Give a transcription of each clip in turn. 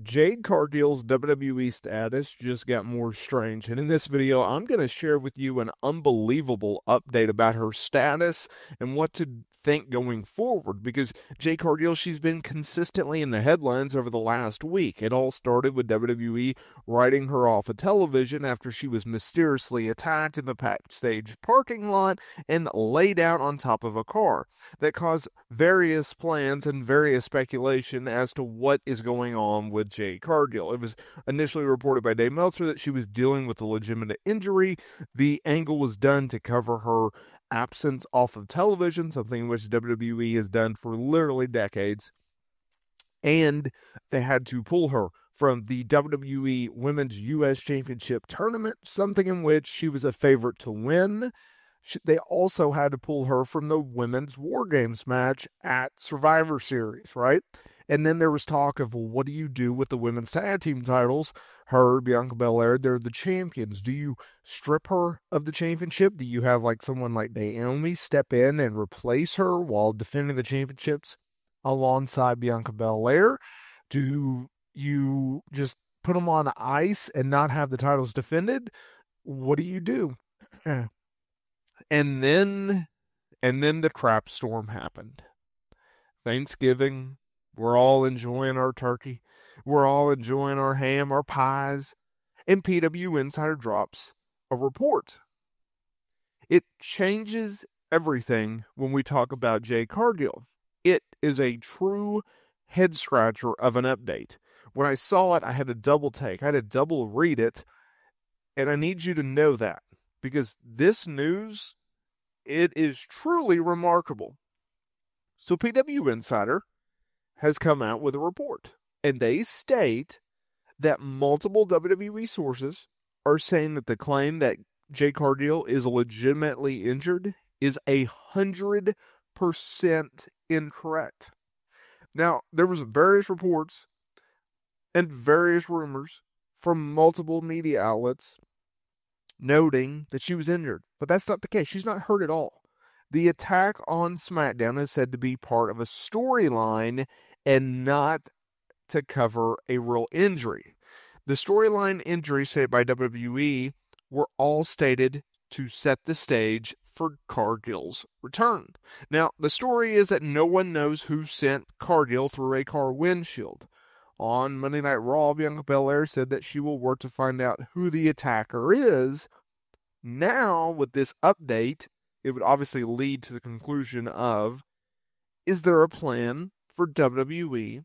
Jade Cargill's WWE status just got more strange, and in this video, I'm going to share with you an unbelievable update about her status and what to think going forward, because Jade Cargill, she's been consistently in the headlines over the last week. It all started with WWE writing her off of television after she was mysteriously attacked in the backstage parking lot and laid out on top of a car. That caused various plans and various speculation as to what is going on with Jade Cargill. It was initially reported by Dave Meltzer that she was dealing with a legitimate injury. The angle was done to cover her absence off of television, something which WWE has done for literally decades. And they had to pull her from the WWE Women's U.S. Championship tournament, something in which she was a favorite to win. They also had to pull her from the Women's War Games match at Survivor Series, right? And then there was talk of, well, what do you do with the women's tag team titles? Her, Bianca Belair, they're the champions. Do you strip her of the championship? Do you have like someone like Naomi step in and replace her while defending the championships alongside Bianca Belair? Do you just put them on ice and not have the titles defended? What do you do? And then the crap storm happened. Thanksgiving, we're all enjoying our turkey. We're all enjoying our ham, our pies. And PW Insider drops a report. It changes everything when we talk about Jade Cargill. It is a true head scratcher of an update. When I saw it, I had to double take. I had to double read it. And I need you to know that, because this news, it is truly remarkable. So PW Insider has come out with a report, and they state that multiple WWE sources are saying that the claim that Jade Cargill is legitimately injured is 100% incorrect. Now, there was various reports and various rumors from multiple media outlets noting that she was injured, but that's not the case. She's not hurt at all. The attack on SmackDown is said to be part of a storyline and not to cover a real injury. The storyline injuries stated by WWE were all stated to set the stage for Cargill's return. Now, the story is that no one knows who sent Cargill through a car windshield. On Monday Night Raw, Bianca Belair said that she will work to find out who the attacker is. Now, with this update, it would obviously lead to the conclusion of, is there a plan for WWE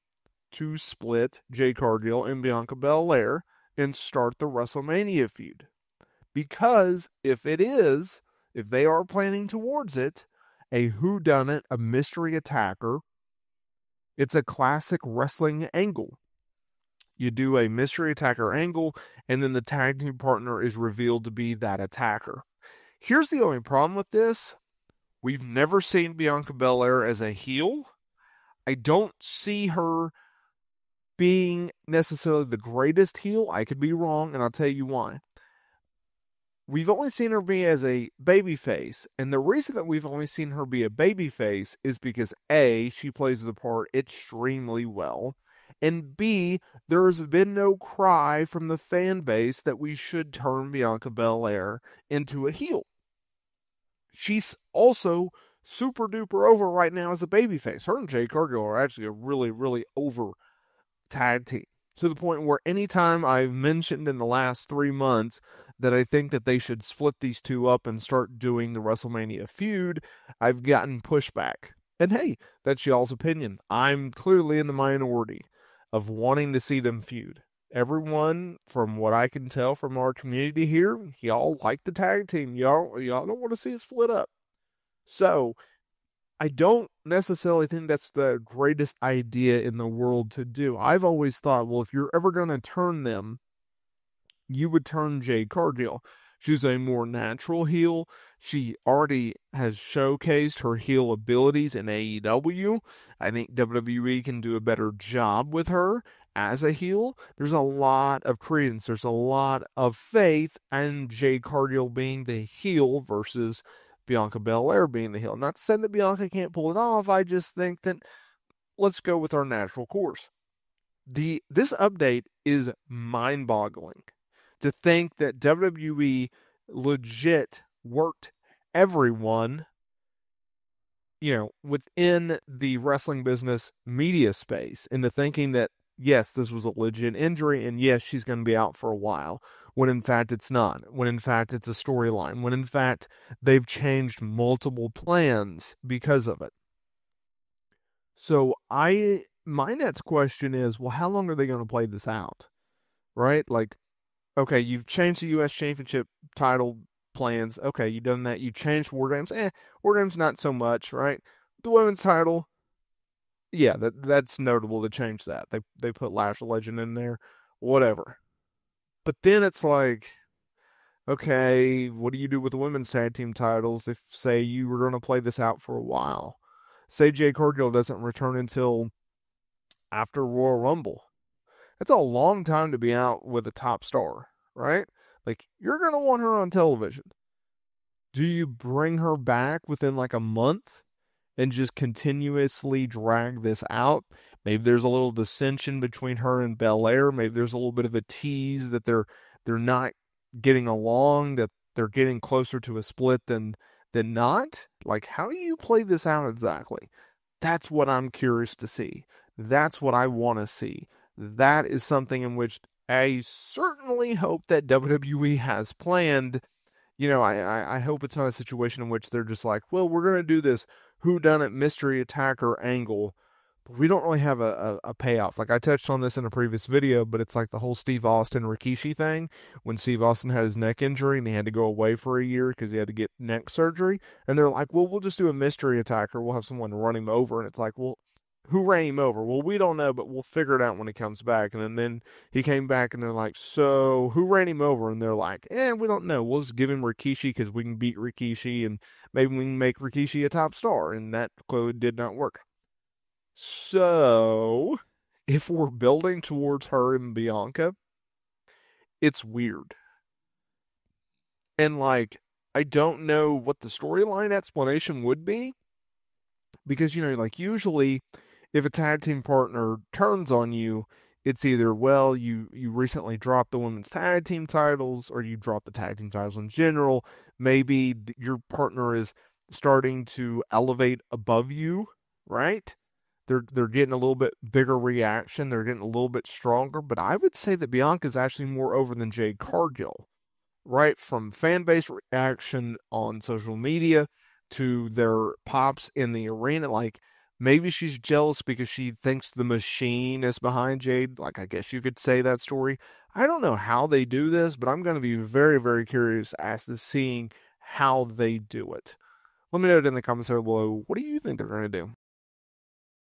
to split Jade Cargill and Bianca Belair and start the WrestleMania feud? Because if they are planning towards it, a whodunit, a mystery attacker, it's a classic wrestling angle. You do a mystery attacker angle, and then the tag team partner is revealed to be that attacker. Here's the only problem with this. We've never seen Bianca Belair as a heel. I don't see her being necessarily the greatest heel. I could be wrong, and I'll tell you why. We've only seen her be as a babyface, and the reason that we've only seen her be a babyface is because A, she plays the part extremely well, and B, there has been no cry from the fan base that we should turn Bianca Belair into a heel. She's also super duper over right now as a babyface. Her and Jade Cargill are actually a really, really over tag team, to the point where anytime I've mentioned in the last 3 months that I think that they should split these two up and start doing the WrestleMania feud, I've gotten pushback. And hey, that's y'all's opinion. I'm clearly in the minority of wanting to see them feud. Everyone, from what I can tell from our community here, y'all like the tag team. Y'all don't want to see it split up. So, I don't necessarily think that's the greatest idea in the world to do. I've always thought, well, if you're ever going to turn them, you would turn Jade Cargill. She's a more natural heel. She already has showcased her heel abilities in AEW. I think WWE can do a better job with her as a heel. There's a lot of credence. There's a lot of faith in Jade Cargill being the heel versus Bianca Belair being the heel. Not to say that Bianca can't pull it off. I just think that let's go with our natural course. This update is mind-boggling to think that WWE legit worked everyone, within the wrestling business media space into thinking that, yes, this was a legit injury, and yes, she's going to be out for a while, when in fact it's not, when in fact it's a storyline, when in fact they've changed multiple plans because of it. So my next question is, well, how long are they going to play this out? Right? Like, okay, you've changed the US Championship title plans. Okay, you've done that. You changed War Games. War Games not so much, right? The women's title, yeah, that's notable to change that. They put Lash Legend in there, whatever. But then it's like, okay, what do you do with the women's tag team titles if, say, you were going to play this out for a while? Say Jade Cargill doesn't return until after Royal Rumble. That's a long time to be out with a top star, right? Like, you're going to want her on television. Do you bring her back within like a month and just continuously drag this out? Maybe there's a little dissension between her and Belair. Maybe there's a little bit of a tease that they're not getting along, that they're getting closer to a split than not. Like, how do you play this out exactly? That's what I'm curious to see. That's what I want to see. That is something in which I certainly hope that WWE has planned. I hope it's not a situation in which they're just like, well, we're going to do this whodunit mystery attacker angle, but we don't really have a payoff. Like, I touched on this in a previous video, but it's like the whole Steve Austin Rikishi thing. When Steve Austin had his neck injury and he had to go away for a year because he had to get neck surgery, and they're like, well, we'll just do a mystery attacker. We'll have someone run him over, and it's like, well, who ran him over? Well, we don't know, but we'll figure it out when he comes back. And then he came back, and they're like, so who ran him over? And they're like, we don't know. We'll just give him Rikishi because we can beat Rikishi, and maybe we can make Rikishi a top star. And that clearly did not work. So, if we're building towards her and Bianca, it's weird. And, like, I don't know what the storyline explanation would be. Because, like, usually if a tag team partner turns on you, it's either, well, you recently dropped the women's tag team titles, or you dropped the tag team titles in general. Maybe your partner is starting to elevate above you, right? They're getting a little bit bigger reaction. They're getting a little bit stronger. But I would say that Bianca's actually more over than Jade Cargill, right? From fan base reaction on social media to their pops in the arena. Like, maybe she's jealous because she thinks the machine is behind Jade. Like, I guess you could say that story. I don't know how they do this, but I'm going to be very, very curious as to seeing how they do it. Let me know in the comments below, what do you think they're going to do?